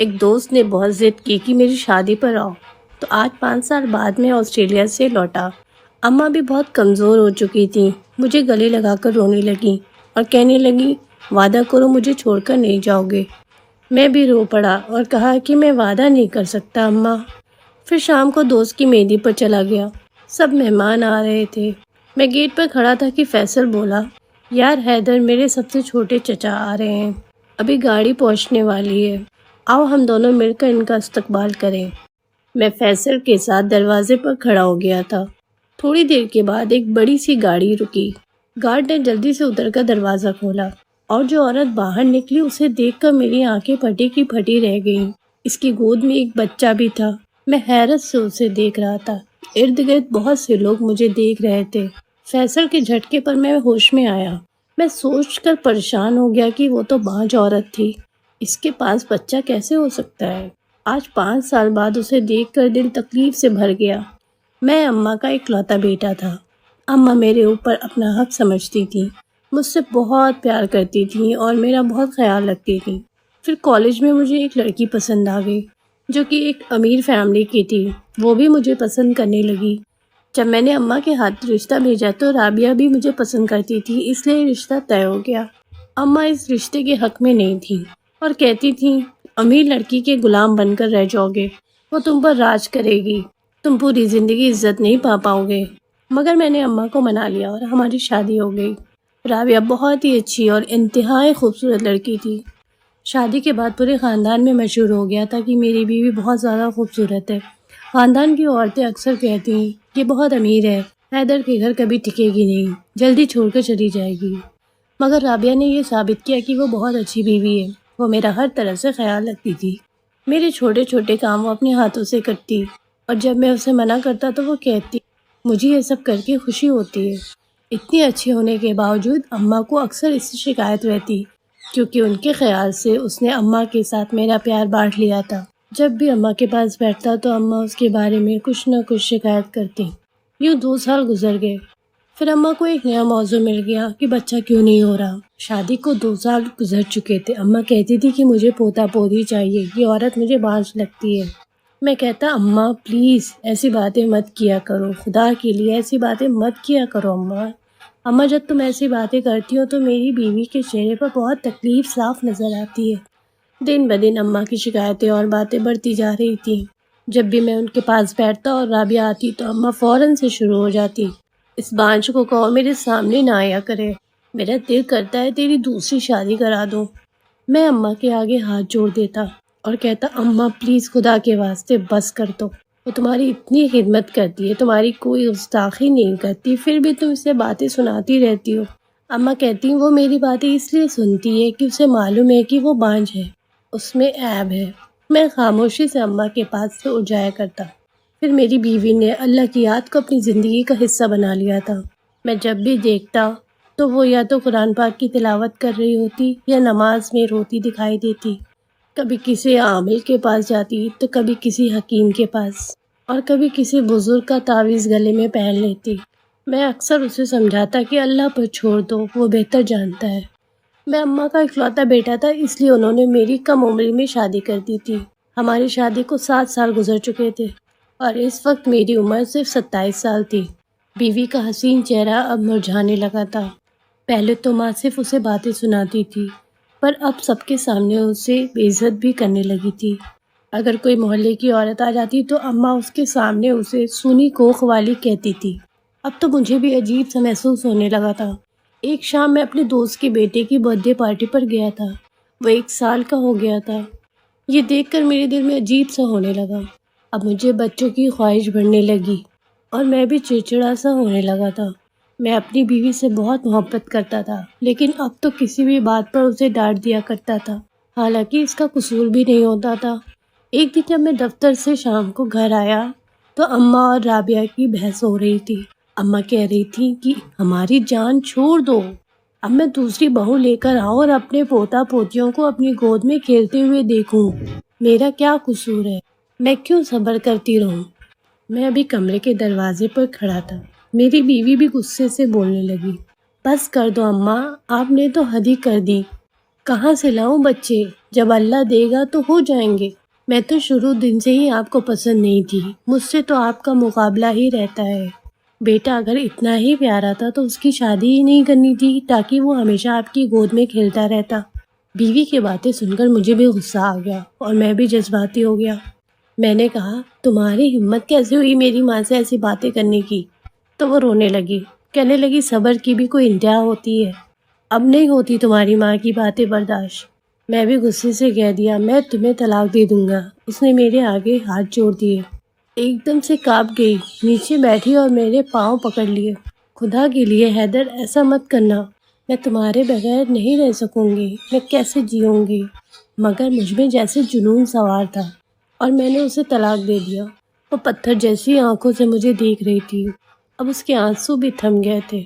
ایک دوست نے بہت ضد کی کہ میری شادی پر آؤ، تو آج 5 سال بعد میں آسٹریلیا سے لوٹا۔ اماں بھی بہت کمزور ہو چکی تھیں، مجھے گلے لگا کر رونے لگیں اور کہنے لگیں وعدہ کرو مجھے چھوڑ کر نہیں جاؤ گے۔ میں بھی رو پڑا اور کہا کہ میں وعدہ نہیں کر سکتا اماں۔ پھر شام کو دوست کی مہندی پر چلا گیا، سب مہمان آ رہے تھے۔ میں گیٹ پر کھڑا تھا کہ فیصل بولا، یار حیدر میرے سب سے چھوٹے چچا آ رہے ہیں، ابھی گاڑی پہنچنے والی ہے، آؤ ہم دونوں مل کر ان کا استقبال کریں۔ میں فیصل کے ساتھ دروازے پر کھڑا ہو گیا تھا۔ تھوڑی دیر کے بعد ایک بڑی سی گاڑی رکی۔ گارڈ نے جلدی سے اتر کر دروازہ کھولا اور جو عورت باہر نکلی اسے دیکھ کر میری آنکھیں پھٹی کی پھٹی رہ گئیں۔ اس کی گود میں ایک بچہ بھی تھا۔ میں حیرت سے اسے دیکھ رہا تھا۔ ارد گرد بہت سے لوگ مجھے دیکھ رہے تھے۔ فیصل کے جھٹکے پر میں ہوش میں آیا۔ میں سوچ کر پریشان ہو گیا کہ وہ تو بانجھ عورت تھی، اس کے پاس بچہ کیسے ہو سکتا ہے؟ آج 5 سال بعد اسے دیکھ کر دل تکلیف سے بھر گیا۔ میں اماں کا اکلوتا بیٹا تھا۔ اماں میرے اوپر اپنا حق سمجھتی تھیں، مجھ سے بہت پیار کرتی تھیں اور میرا بہت خیال رکھتی تھیں۔ پھر کالج میں مجھے ایک لڑکی پسند آ گئی جو کہ ایک امیر فیملی کی تھی، وہ بھی مجھے پسند کرنے لگی۔ جب میں نے اماں کے ہاتھ رشتہ بھیجا تو رابعہ بھی مجھے پسند کرتی تھی، اس لیے رشتہ طے ہو گیا۔ اماں اس رشتے کے حق میں نہیں تھیں اور کہتی تھیں امیر لڑکی کے غلام بن کر رہ جاؤ گے، وہ تم پر راج کرے گی، تم پوری زندگی عزت نہیں پاؤ گے۔ مگر میں نے اماں کو منا لیا اور ہماری شادی ہو گئی۔ رابعہ بہت ہی اچھی اور انتہائی خوبصورت لڑکی تھی۔ شادی کے بعد پورے خاندان میں مشہور ہو گیا تھا کہ میری بیوی بہت زیادہ خوبصورت ہے۔ خاندان کی عورتیں اکثر کہتی ہیں یہ بہت امیر ہے، حیدر کے گھر کبھی ٹکے گی نہیں، جلدی چھوڑ کر چلی جائے گی۔ مگر رابعہ نے یہ ثابت کیا کہ وہ بہت اچھی بیوی ہے۔ وہ میرا ہر طرح سے خیال رکھتی تھی۔ میرے چھوٹے چھوٹے کام وہ اپنے ہاتھوں سے کرتی اور جب میں اسے منع کرتا تو وہ کہتی مجھے یہ سب کر کے خوشی ہوتی ہے۔ اتنی اچھی ہونے کے باوجود اماں کو اکثر اس سے شکایت رہتی، کیونکہ ان کے خیال سے اس نے اماں کے ساتھ میرا پیار بانٹ لیا تھا۔ جب بھی اماں کے پاس بیٹھتا تو اماں اس کے بارے میں کچھ نہ کچھ شکایت کرتی۔ یوں 2 سال گزر گئے۔ پھر اماں کو ایک نیا موضوع مل گیا کہ بچہ کیوں نہیں ہو رہا۔ شادی کو 2 سال گزر چکے تھے۔ اماں کہتی تھی کہ مجھے پوتا پوتی چاہیے، یہ عورت مجھے بانجھ لگتی ہے۔ میں کہتا اماں پلیز ایسی باتیں مت کیا کرو، خدا کے لیے ایسی باتیں مت کیا کرو اماں۔ اماں جب تم ایسی باتیں کرتی ہو تو میری بیوی کے چہرے پر بہت تکلیف صاف نظر آتی ہے۔ دن بدن اماں کی شکایتیں اور باتیں بڑھتی جا رہی تھیں۔ جب بھی میں ان کے پاس بیٹھتا اور رابعہ آتی تو اماں فوراً سے شروع ہو جاتی، اس بانجھ کو کہو میرے سامنے نہ آیا کرے، میرا دل کرتا ہے تیری دوسری شادی کرا دوں۔ میں اماں کے آگے ہاتھ جوڑ دیتا اور کہتا اماں پلیز خدا کے واسطے بس کر دو، وہ تمہاری اتنی خدمت کرتی ہے، تمہاری کوئی گستاخی نہیں کرتی، پھر بھی تم اسے باتیں سناتی رہتی ہو۔ اماں کہتی وہ میری باتیں اس لیے سنتی ہے کہ اسے معلوم ہے کہ وہ بانجھ ہے، اس میں عیب ہے۔ میں خاموشی سے اماں کے پاس سے اٹھ جایا کرتا۔ پھر میری بیوی نے اللہ کی یاد کو اپنی زندگی کا حصہ بنا لیا تھا۔ میں جب بھی دیکھتا تو وہ یا تو قرآن پاک کی تلاوت کر رہی ہوتی یا نماز میں روتی دکھائی دیتی۔ کبھی کسی عامل کے پاس جاتی تو کبھی کسی حکیم کے پاس اور کبھی کسی بزرگ کا تعویذ گلے میں پہن لیتی۔ میں اکثر اسے سمجھاتا کہ اللہ پر چھوڑ دو، وہ بہتر جانتا ہے۔ میں اماں کا اکلوتا بیٹا تھا، اس لیے انہوں نے میری کم عمری میں شادی کر دی تھی۔ ہماری شادی کو 7 سال گزر چکے تھے اور اس وقت میری عمر صرف 27 سال تھی۔ بیوی کا حسین چہرہ اب مرجھانے لگا تھا۔ پہلے تو ماں صرف اسے باتیں سناتی تھی، پر اب سب کے سامنے اسے بے عزت بھی کرنے لگی تھی۔ اگر کوئی محلے کی عورت آ جاتی تو اماں اس کے سامنے اسے سونی کوکھ والی کہتی تھی۔ اب تو مجھے بھی عجیب سا محسوس ہونے لگا تھا۔ ایک شام میں اپنے دوست کے بیٹے کی برتھ ڈے پارٹی پر گیا تھا۔ وہ 1 سال کا ہو گیا تھا۔ یہ دیکھ کر میرے دل میں عجیب سا ہونے لگا۔ اب مجھے بچوں کی خواہش بڑھنے لگی اور میں بھی چڑچڑا سا ہونے لگا تھا۔ میں اپنی بیوی سے بہت محبت کرتا تھا، لیکن اب تو کسی بھی بات پر اسے ڈانٹ دیا کرتا تھا، حالانکہ اس کا قصور بھی نہیں ہوتا تھا۔ ایک دن جب میں دفتر سے شام کو گھر آیا تو اماں اور رابعہ کی بحث ہو رہی تھی۔ اماں کہہ رہی تھی کہ ہماری جان چھوڑ دو، اب میں دوسری بہو لے کر آؤں اور اپنے پوتا پوتیوں کو اپنی گود میں کھیلتے ہوئے دیکھوں، میرا کیا قصور ہے، میں کیوں صبر کرتی رہوں؟ میں ابھی کمرے کے دروازے پر کھڑا تھا۔ میری بیوی بھی غصے سے بولنے لگی، بس کر دو اماں، آپ نے تو حد ہی کر دی، کہاں سے لاؤں بچے؟ جب اللہ دے گا تو ہو جائیں گے۔ میں تو شروع دن سے ہی آپ کو پسند نہیں تھی، مجھ سے تو آپ کا مقابلہ ہی رہتا ہے۔ بیٹا اگر اتنا ہی پیارا تھا تو اس کی شادی ہی نہیں کرنی تھی تاکہ وہ ہمیشہ آپ کی گود میں کھیلتا رہتا۔ بیوی کی باتیں سن کر مجھے بھی غصہ آ گیا اور میں بھی جذباتی ہو گیا۔ میں نے کہا، تمہاری ہمت کیسے ہوئی میری ماں سے ایسی باتیں کرنے کی؟ تو وہ رونے لگی، کہنے لگی صبر کی بھی کوئی انتہا ہوتی ہے، اب نہیں ہوتی تمہاری ماں کی باتیں برداشت۔ میں بھی غصے سے کہہ دیا، میں تمہیں طلاق دے دوں گا۔ اس نے میرے آگے ہاتھ جوڑ دیے، ایک دم سے کانپ گئی، نیچے بیٹھی اور میرے پاؤں پکڑ لیے۔ خدا کے لیے حیدر ایسا مت کرنا، میں تمہارے بغیر نہیں رہ سکوں گی، میں کیسے جیوں گی؟ مگر مجھ میں جیسے جنون سوار تھا اور میں نے اسے طلاق دے دیا۔ وہ پتھر جیسی آنکھوں سے مجھے دیکھ رہی تھی، اب اس کے آنسو بھی تھم گئے تھے۔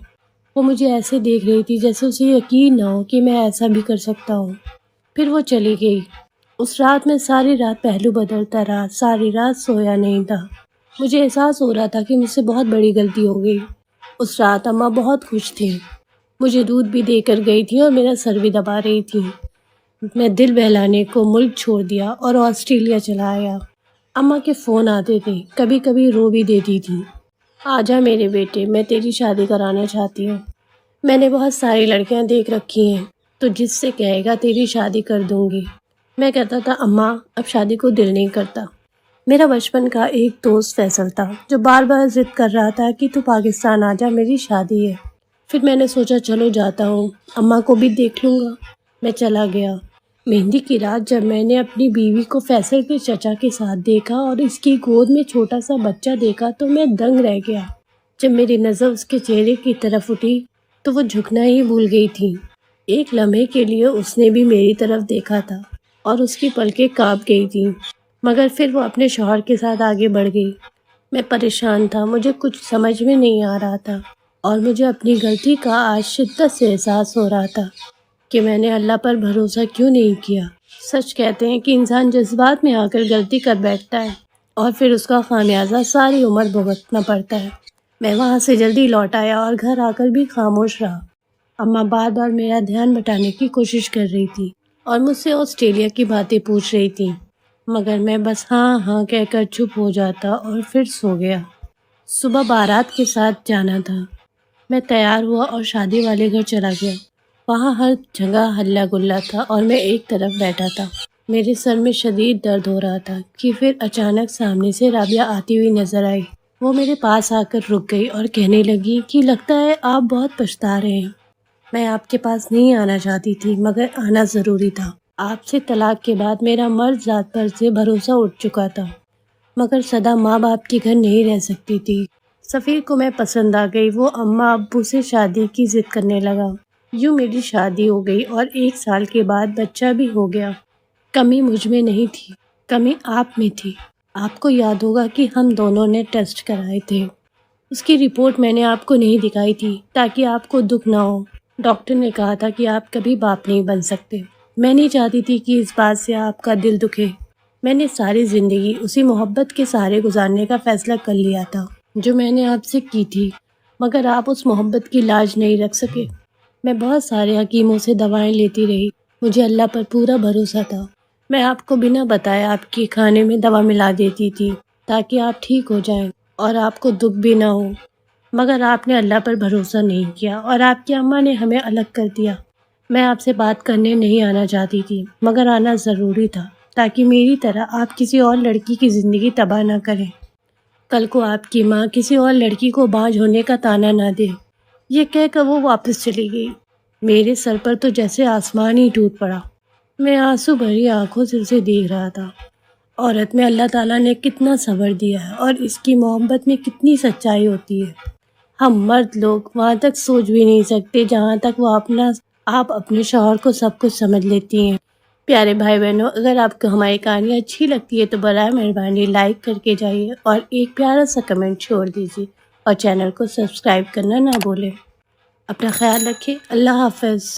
وہ مجھے ایسے دیکھ رہی تھی جیسے اسے یقین نہ ہو کہ میں ایسا بھی کر سکتا ہوں۔ پھر وہ چلی گئی۔ اس رات میں ساری رات پہلو بدلتا رہا، ساری رات سویا نہیں تھا۔ مجھے احساس ہو رہا تھا کہ مجھ سے بہت بڑی غلطی ہو گئی۔ اس رات اماں بہت خوش تھیں، مجھے دودھ بھی دے کر گئی تھی اور میرا سر بھی دبا رہی تھی۔ میں دل بہلانے کو ملک چھوڑ دیا اور آسٹریلیا چلا آیا۔ اماں کے فون آتے تھے، کبھی کبھی رو بھی دیتی تھی، آجا میرے بیٹے، میں تیری شادی کرانا چاہتی ہوں۔ میں نے بہت ساری لڑکیاں دیکھ رکھی ہیں، تو جس سے کہے گا تیری شادی کر دوں گی۔ میں کہتا تھا اماں اب شادی کو دل نہیں کرتا۔ میرا بچپن کا ایک دوست فیصل تھا جو بار بار ضد کر رہا تھا کہ تو پاکستان آجا، میری شادی ہے۔ پھر میں نے سوچا چلو جاتا ہوں، اماں کو بھی دیکھ لوں گا۔ میں چلا گیا۔ مہندی کی رات جب میں نے اپنی بیوی کو فیصل کے چچا کے ساتھ دیکھا اور اس کی گود میں چھوٹا سا بچہ دیکھا تو میں دنگ رہ گیا۔ جب میری نظر اس کے چہرے کی طرف اٹھی تو وہ جھکنا ہی بھول گئی تھی۔ ایک لمحے کے لیے اس نے بھی میری طرف دیکھا تھا اور اس کی پلکیں کانپ گئی تھیں، مگر پھر وہ اپنے شوہر کے ساتھ آگے بڑھ گئی۔ میں پریشان تھا، مجھے کچھ سمجھ میں نہیں آ رہا تھا اور مجھے اپنی غلطی کا آج شدت سے احساس ہو رہا تھا کہ میں نے اللہ پر بھروسہ کیوں نہیں کیا۔ سچ کہتے ہیں کہ انسان جذبات میں آ کر غلطی کر بیٹھتا ہے اور پھر اس کا خمیازہ ساری عمر بھگتنا پڑتا ہے۔ میں وہاں سے جلدی لوٹ آیا اور گھر آ کر بھی خاموش رہا۔ اماں بار بار میرا دھیان بٹانے کی کوشش کر رہی تھی اور مجھ سے آسٹریلیا کی باتیں پوچھ رہی تھی، مگر میں بس ہاں ہاں کہہ کر چپ ہو جاتا اور پھر سو گیا۔ صبح بارات کے ساتھ جانا تھا۔ میں تیار ہوا اور شادی والے گھر چلا گیا۔ وہاں ہر جگہ ہلا گلا تھا اور میں ایک طرف بیٹھا تھا۔ میرے سر میں شدید درد ہو رہا تھا کہ پھر اچانک سامنے سے رابعہ آتی ہوئی نظر آئی۔ وہ میرے پاس آ کر رک گئی اور کہنے لگی کہ لگتا ہے آپ بہت پچھتا رہے ہیں۔ میں آپ کے پاس نہیں آنا چاہتی تھی مگر آنا ضروری تھا۔ آپ سے طلاق کے بعد میرا مرد ذات پر سے بھروسہ اٹھ چکا تھا، مگر سدا ماں باپ کے گھر نہیں رہ سکتی تھی۔ سفیر کو میں پسند آ گئی، وہ اماں ابو سے شادی کی ضد کرنے لگا۔ یوں میری شادی ہو گئی اور 1 سال کے بعد بچہ بھی ہو گیا۔ کمی مجھ میں نہیں تھی، کمی آپ میں تھی۔ آپ کو یاد ہوگا کہ ہم دونوں نے ٹیسٹ کرائے تھے، اس کی رپورٹ میں نے آپ کو نہیں دکھائی تھی تاکہ آپ کو دکھ نہ ہو۔ ڈاکٹر نے کہا تھا کہ آپ کبھی باپ نہیں بن سکتے۔ میں نہیں چاہتی تھی کہ اس بات سے آپ کا دل دکھے۔ میں نے ساری زندگی اسی محبت کے سہارے گزارنے کا فیصلہ کر لیا تھا جو میں نے آپ سے کی تھی، مگر آپ اس محبت کی لاج نہیں رکھ سکے۔ میں بہت سارے حکیموں سے دوائیں لیتی رہی، مجھے اللہ پر پورا بھروسہ تھا۔ میں آپ کو بنا بتائے آپ کے کھانے میں دوا ملا دیتی تھی تاکہ آپ ٹھیک ہو جائیں اور آپ کو دکھ بھی نہ ہو، مگر آپ نے اللہ پر بھروسہ نہیں کیا اور آپ کی اماں نے ہمیں الگ کر دیا۔ میں آپ سے بات کرنے نہیں آنا چاہتی تھی مگر آنا ضروری تھا تاکہ میری طرح آپ کسی اور لڑکی کی زندگی تباہ نہ کریں۔ کل کو آپ کی ماں کسی اور لڑکی کو باجھ ہونے کا طعنہ نہ دے۔ یہ کہہ کر وہ واپس چلی گئی۔ میرے سر پر تو جیسے آسمان ہی ٹوٹ پڑا۔ میں آنسو بھری آنکھوں سے اسے دیکھ رہا تھا۔ عورت میں اللہ تعالیٰ نے کتنا صبر دیا ہے اور اس کی محبت میں کتنی سچائی ہوتی ہے۔ ہم مرد لوگ وہاں تک سوچ بھی نہیں سکتے جہاں تک آپ اپنے شوہر کو سب کچھ سمجھ لیتی ہیں۔ پیارے بھائی بہنوں، اگر آپ کو ہماری کہانی اچھی لگتی ہے تو برائے مہربانی لائک کر کے جائیے اور ایک پیارا سا کمنٹ چھوڑ دیجیے اور چینل کو سبسکرائب کرنا نہ بھولیں۔ اپنا خیال رکھیں۔ اللہ حافظ۔